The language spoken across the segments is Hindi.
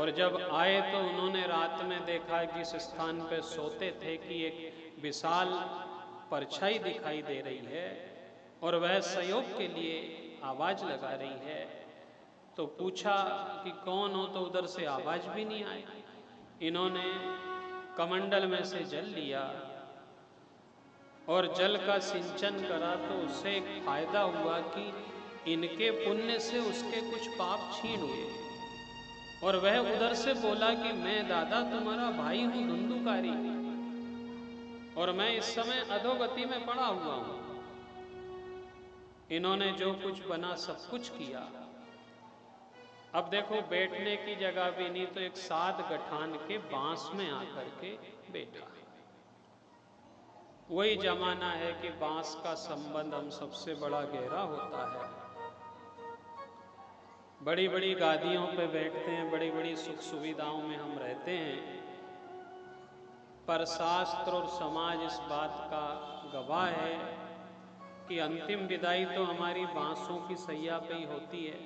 और जब आए तो उन्होंने रात में देखा कि जिस स्थान पे सोते थे कि एक विशाल परछाई दिखाई दे रही है और वह सहयोग के लिए आवाज लगा रही है। तो पूछा कि कौन हो, तो उधर से आवाज भी नहीं आई। इन्होंने कमंडल में से जल लिया और जल का सिंचन करा, तो उससे एक फायदा हुआ कि इनके पुण्य से उसके कुछ पाप छीण हुए। और वह उधर से बोला कि मैं दादा तुम्हारा भाई हूं धुंधुकारी, और मैं इस समय अधोगति में पड़ा हुआ हूं। इन्होंने जो कुछ बना सब कुछ किया। अब देखो, बैठने की जगह भी नहीं, तो एक साध गठान के बांस में आकर के बैठा। वही जमाना है कि बांस का संबंध हम सबसे बड़ा गहरा होता है। बड़ी बड़ी गादियों पे बैठते हैं, बड़ी बड़ी सुख सुविधाओं में हम रहते हैं, पर शास्त्र और समाज इस बात का गवाह है कि अंतिम विदाई तो हमारी बांसों की सैया पे ही होती है।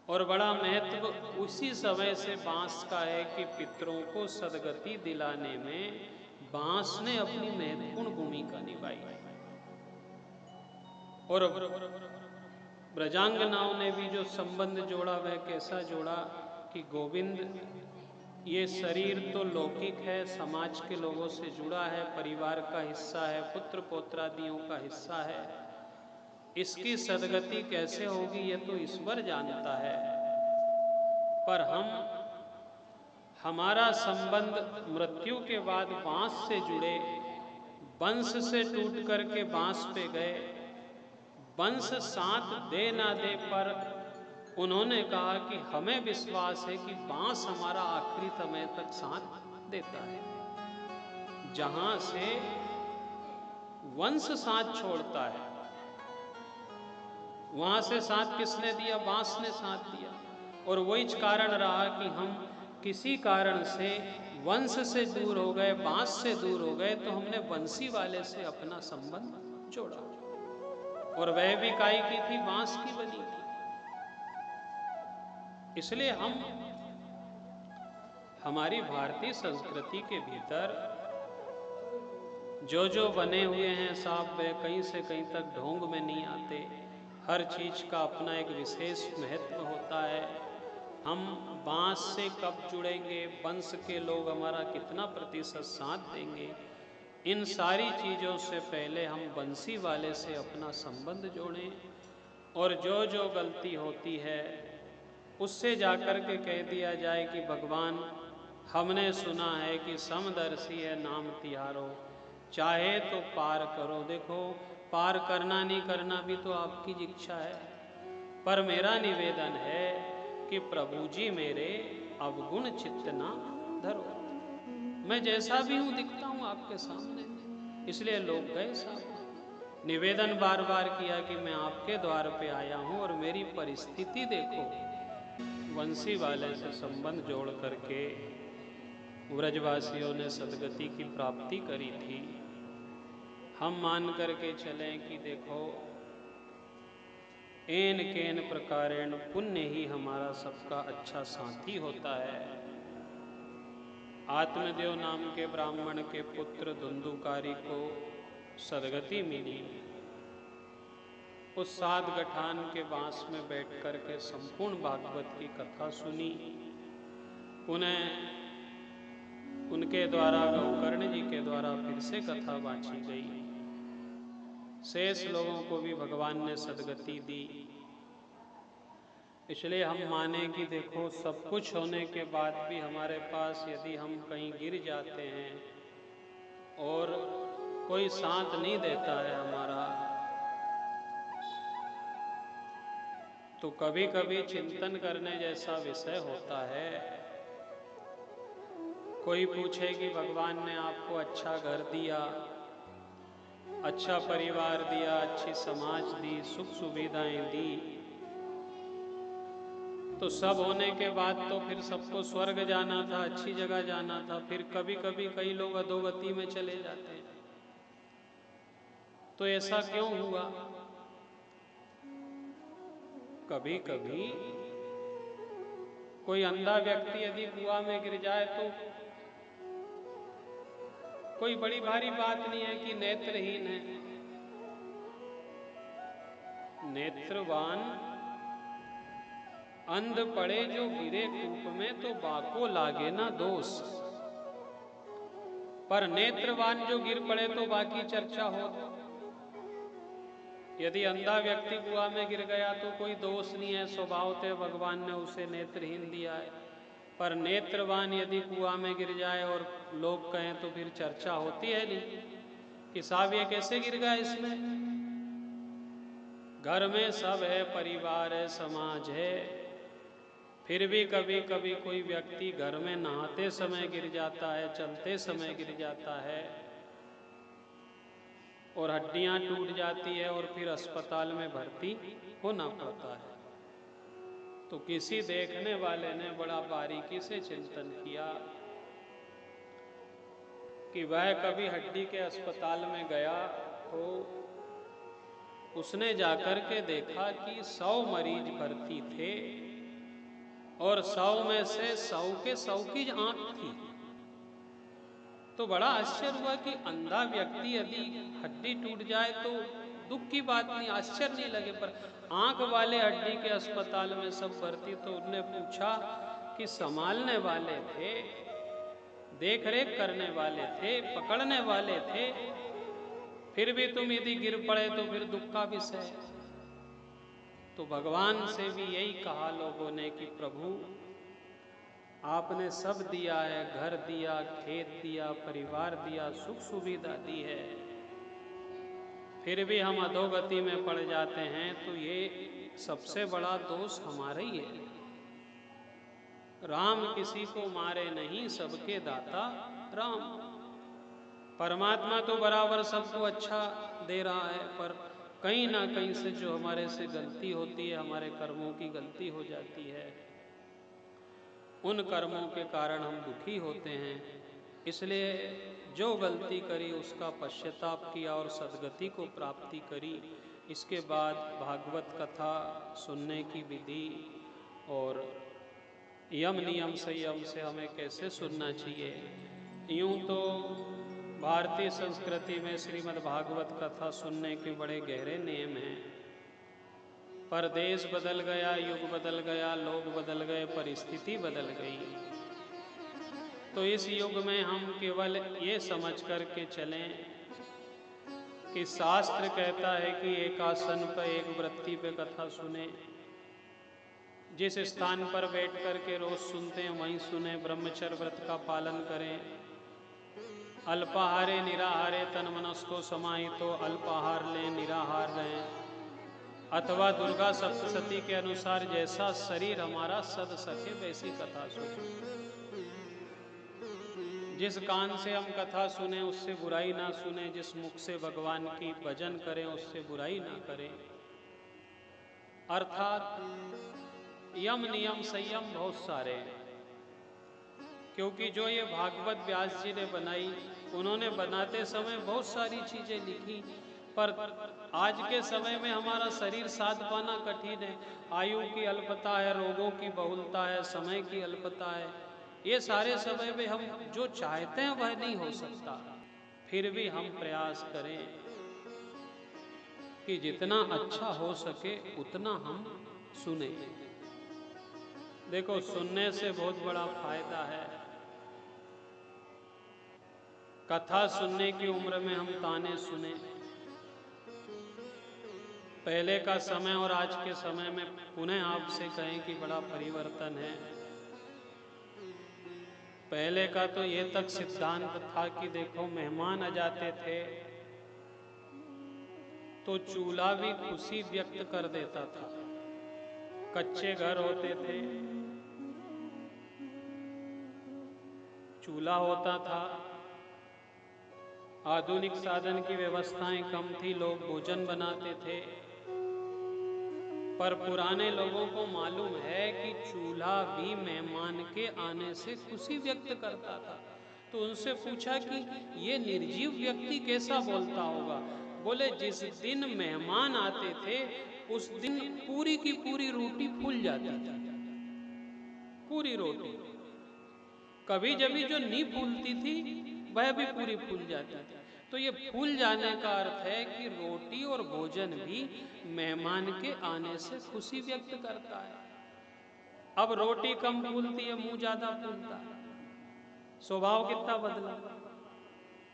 और बड़ा महत्व उसी समय से बांस का है कि पितरों को सदगति दिलाने में बांस ने अपनी महत्वपूर्ण भूमिका निभाई। और ब्रजांगनाओं ने भी जो संबंध जोड़ा वह कैसा जोड़ा कि गोविंद, ये शरीर तो लौकिक है, समाज के लोगों से जुड़ा है, परिवार का हिस्सा है, पुत्र पौत्रादियों का हिस्सा है, इसकी सदगति कैसे होगी ये तो ईश्वर जानता है। पर हमारा संबंध मृत्यु के बाद बांस से जुड़े, वंश से टूट करके बांस पे गए। वंश साथ दे ना दे, पर उन्होंने कहा कि हमें विश्वास है कि बांस हमारा आखिरी समय तक साथ देता है। जहां से वंश साथ छोड़ता है, वहां से साथ किसने दिया? बांस ने साथ दिया। और वही कारण रहा कि हम किसी कारण से वंश से दूर हो गए, बांस से दूर हो गए, तो हमने बंसी वाले से अपना संबंध जोड़ा। और वह भी काई की थी? बांस की बनी थी। इसलिए हमारी भारतीय संस्कृति के भीतर जो जो बने हुए हैं साहब, वे कहीं से कहीं तक ढोंग में नहीं आते। हर चीज का अपना एक विशेष महत्व होता है। हम बांस से कब जुड़ेंगे, वंश के लोग हमारा कितना प्रतिशत साथ देंगे, इन सारी चीजों से पहले हम बंसी वाले से अपना संबंध जोड़ें। और जो जो गलती होती है उससे जाकर के कह दिया जाए कि भगवान, हमने सुना है कि समदर्शी है नाम तिहारो, चाहे तो पार करो। देखो, पार करना नहीं करना भी तो आपकी इच्छा है, पर मेरा निवेदन है कि प्रभु जी मेरे अवगुण चित्त ना धरो। मैं जैसा भी हूं दिखता हूं आपके सामने, इसलिए लोग गए साहब। निवेदन बार बार किया कि मैं आपके द्वार पे आया हूं और मेरी परिस्थिति देखो। वंशी वाले से संबंध जोड़ करके व्रजवासियों ने सदगति की प्राप्ति करी थी। हम मान करके चलें कि देखो, एन केन प्रकारेण पुण्य ही हमारा सबका अच्छा साथी होता है। आत्मदेव नाम के ब्राह्मण के पुत्र धुंधुकारी को सदगति मिली। उस साध गठान के बांस में बैठ कर के संपूर्ण भागवत की कथा सुनी। उन्हें उनके द्वारा, गौकर्ण जी के द्वारा फिर से कथा बांची गई। शेष लोगों को भी भगवान ने सदगति दी। इसलिए हम माने कि देखो, सब कुछ होने के बाद भी हमारे पास यदि हम कहीं गिर जाते हैं और कोई साथ नहीं देता है हमारा, तो कभी कभी चिंतन करने जैसा विषय होता है। कोई पूछे कि भगवान ने आपको अच्छा घर दिया, अच्छा परिवार दिया, अच्छी समाज दी, सुख सुविधाएं दी, तो सब होने के बाद तो फिर सबको स्वर्ग जाना था, अच्छी जगह जाना था। फिर कभी कभी कई लोग अधोगति में चले जाते हैं, तो ऐसा क्यों हुआ? कभी कभी कोई अंधा व्यक्ति यदि कुआं में गिर जाए तो कोई बड़ी भारी बात नहीं है कि नेत्रहीन है। नेत्रवान अंध पड़े जो गिरे कूप में तो बाको लागे ना दोष, पर नेत्रवान जो गिर पड़े तो बाकी चर्चा हो। यदि अंधा व्यक्ति कुआं में गिर गया तो कोई दोष नहीं है, स्वभावतः भगवान ने उसे नेत्रहीन दिया है। पर नेत्रवान यदि कुआं में गिर जाए और लोग कहें तो फिर चर्चा होती है नहीं कि साहब ये कैसे गिर गया इसमें। घर में सब है, परिवार है, समाज है, फिर भी कभी कभी कोई व्यक्ति घर में नहाते समय गिर जाता है, चलते समय गिर जाता है और हड्डियां टूट जाती है और फिर अस्पताल में भर्ती होना पड़ता है। तो किसी देखने वाले ने बड़ा बारीकी से चिंतन किया कि वह कभी हड्डी के अस्पताल में गया तो उसने जाकर के देखा कि 100 मरीज भर्ती थे और 100 में से 100 के 100 की आंख थी। तो बड़ा आश्चर्य हुआ कि अंधा व्यक्ति यदि हड्डी टूट जाए तो दुख की बात नहीं, आश्चर्य नहीं लगे, पर आंख वाले हड्डी के अस्पताल में सब भर्ती। तो उन्होंने पूछा कि संभालने वाले थे, देख रेख करने वाले थे, पकड़ने वाले थे, फिर भी तुम यदि गिर पड़े तो फिर दुख का विषय। तो भगवान से भी यही कहा लोगों ने कि प्रभु आपने सब दिया है, घर दिया, खेत दिया, परिवार दिया, सुख सुविधा दी है, फिर भी हम अधोगति में पड़ जाते हैं, तो ये सबसे बड़ा दोष हमारा ही है। राम किसी को मारे नहीं, सबके दाता राम। परमात्मा तो बराबर सबको अच्छा दे रहा है, पर कहीं ना कहीं से जो हमारे से गलती होती है, हमारे कर्मों की गलती हो जाती है, उन कर्मों के कारण हम दुखी होते हैं। इसलिए जो गलती करी उसका पश्चाताप किया और सद्गति को प्राप्ति करी। इसके बाद भागवत कथा सुनने की विधि और यम नियम संयम से हमें कैसे सुनना चाहिए। यूं तो भारतीय संस्कृति में श्रीमद् भागवत कथा सुनने के बड़े गहरे नियम हैं, पर देश बदल गया, युग बदल गया, लोग बदल गए, परिस्थिति बदल गई। तो इस युग में हम केवल ये समझ कर के चलें कि शास्त्र कहता है कि एक आसन पर एक वृत्ति पे कथा सुने। जिस स्थान पर बैठ कर के रोज सुनते हैं वहीं सुने, ब्रह्मचर्य व्रत का पालन करें, अल्पाहारे निराहारे तन मनस्को समाहितो, अल्पाहार लें, निराहार रहें, अथवा दुर्गा सप्तशती के अनुसार जैसा शरीर हमारा सद सके वैसी कथा सुने। जिस कान से हम कथा सुने उससे बुराई ना सुने, जिस मुख से भगवान की भजन करें उससे बुराई ना करें। अर्थात यम नियम संयम बहुत सारे हैं, क्योंकि जो ये भागवत व्यास जी ने बनाई, उन्होंने बनाते समय बहुत सारी चीजें लिखी, पर आज के समय में हमारा शरीर साथ पाना कठिन है। आयु की अल्पता है, रोगों की बहुलता है, समय की अल्पता है, ये सारे समय में हम जो चाहते हैं वह नहीं हो सकता। फिर भी हम प्रयास करें कि जितना अच्छा हो सके उतना हम सुने। देखो सुनने से बहुत बड़ा फायदा है। कथा सुनने की उम्र में हम ताने सुने। पहले का समय और आज के समय में पुनः आपसे कहें कि बड़ा परिवर्तन है। पहले का तो ये तक सिद्धांत था कि देखो मेहमान आ जाते थे तो चूल्हा भी खुशी व्यक्त कर देता था। कच्चे घर होते थे, चूल्हा होता था, आधुनिक साधन की व्यवस्थाएं कम थी, लोग भोजन बनाते थे, पर पुराने लोगों को मालूम है कि चूल्हा भी मेहमान के आने से खुशी व्यक्त करता था। तो उनसे पूछा कि ये निर्जीव व्यक्ति कैसा बोलता होगा। बोले जिस दिन मेहमान आते थे उस दिन पूरी की पूरी रोटी फूल जाती थी, पूरी रोटी। कभी जभी जो नहीं फूलती थी वह भी पूरी फूल जाती थी। तो ये फूल जाने का अर्थ है कि रोटी और भोजन भी मेहमान के आने से खुशी व्यक्त करता है। अब रोटी कम फूलती है, मुंह ज्यादा फूलता है। स्वभाव कितना बदला,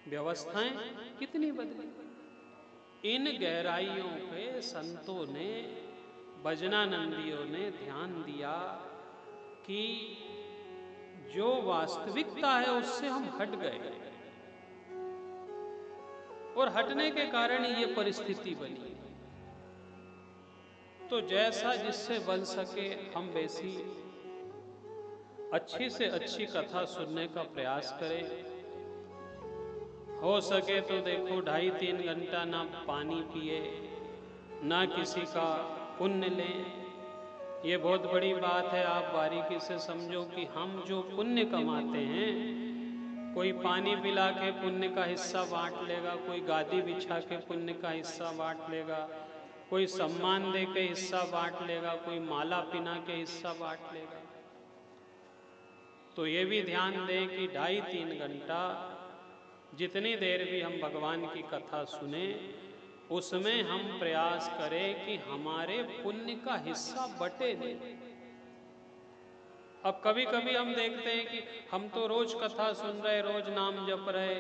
व्यवस्थाएं कितनी बदली। इन गहराइयों पे संतों ने, भजनानंदियों ने ध्यान दिया कि जो वास्तविकता है उससे हम हट गए, और हटने के कारण ये परिस्थिति बनी। तो जैसा जिससे बन सके हम वैसी अच्छी से अच्छी कथा सुनने का प्रयास करें। हो सके तो देखो 2.5-3 घंटा ना पानी पिए, ना किसी का पुण्य लें। ये बहुत बड़ी बात है, आप बारीकी से समझो कि हम जो पुण्य कमाते हैं, कोई पानी पिला के पुण्य का हिस्सा बांट लेगा, कोई गादी बिछा के पुण्य का हिस्सा बांट लेगा, कोई सम्मान दे के हिस्सा बांट लेगा, कोई माला पिना के हिस्सा बांट लेगा। तो ये भी ध्यान दें कि 2.5-3 घंटा जितनी देर भी हम भगवान की कथा सुने, उसमें हम प्रयास करें कि हमारे पुण्य का हिस्सा बटे नहीं। अब कभी कभी हम देखते हैं कि हम तो रोज कथा सुन रहे, रोज नाम जप रहे,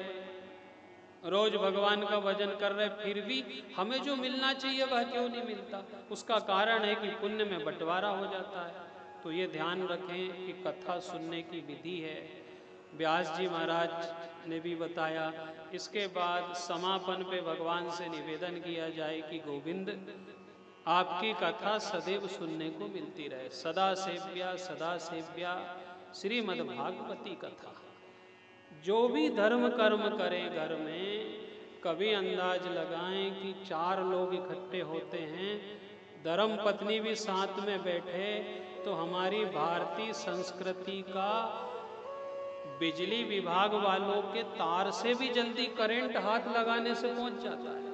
रोज भगवान का भजन कर रहे, फिर भी हमें जो मिलना चाहिए वह क्यों नहीं मिलता। उसका कारण है कि पुण्य में बंटवारा हो जाता है। तो ये ध्यान रखें कि कथा सुनने की विधि है, व्यास जी महाराज ने भी बताया। इसके बाद समापन पे भगवान से निवेदन किया जाए कि गोविंद आपकी कथा सदैव सुनने को मिलती रहे। सदा सेव्या श्रीमद्भागवती कथा। जो भी धर्म कर्म करें घर में, कभी अंदाज लगाएं कि 4 लोग इकट्ठे होते हैं, धर्म पत्नी भी साथ में बैठे, तो हमारी भारतीय संस्कृति का बिजली विभाग वालों के तार से भी जल्दी करंट हाथ लगाने से पहुंच जाता है।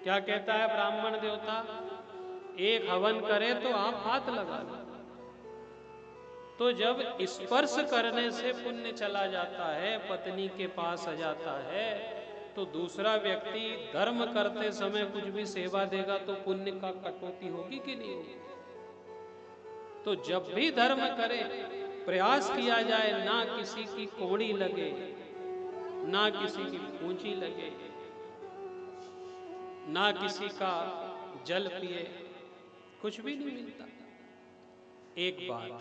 क्या कहता है ब्राह्मण देवता, एक हवन करे तो आप हाथ लगा लो। तो जब स्पर्श करने से पुण्य चला जाता है, पत्नी के पास आ जाता है, तो दूसरा व्यक्ति धर्म करते समय कुछ भी सेवा देगा तो पुण्य का कटौती होगी कि नहीं होगी। तो जब भी धर्म करे प्रयास किया जाए ना किसी की कोड़ी लगे, ना किसी की पूंजी लगे, ना किसी का जल पिए, कुछ भी नहीं मिलता। एक बात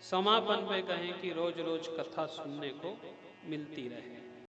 समापन पे कहें कि रोज रोज कथा सुनने को मिलती रहे।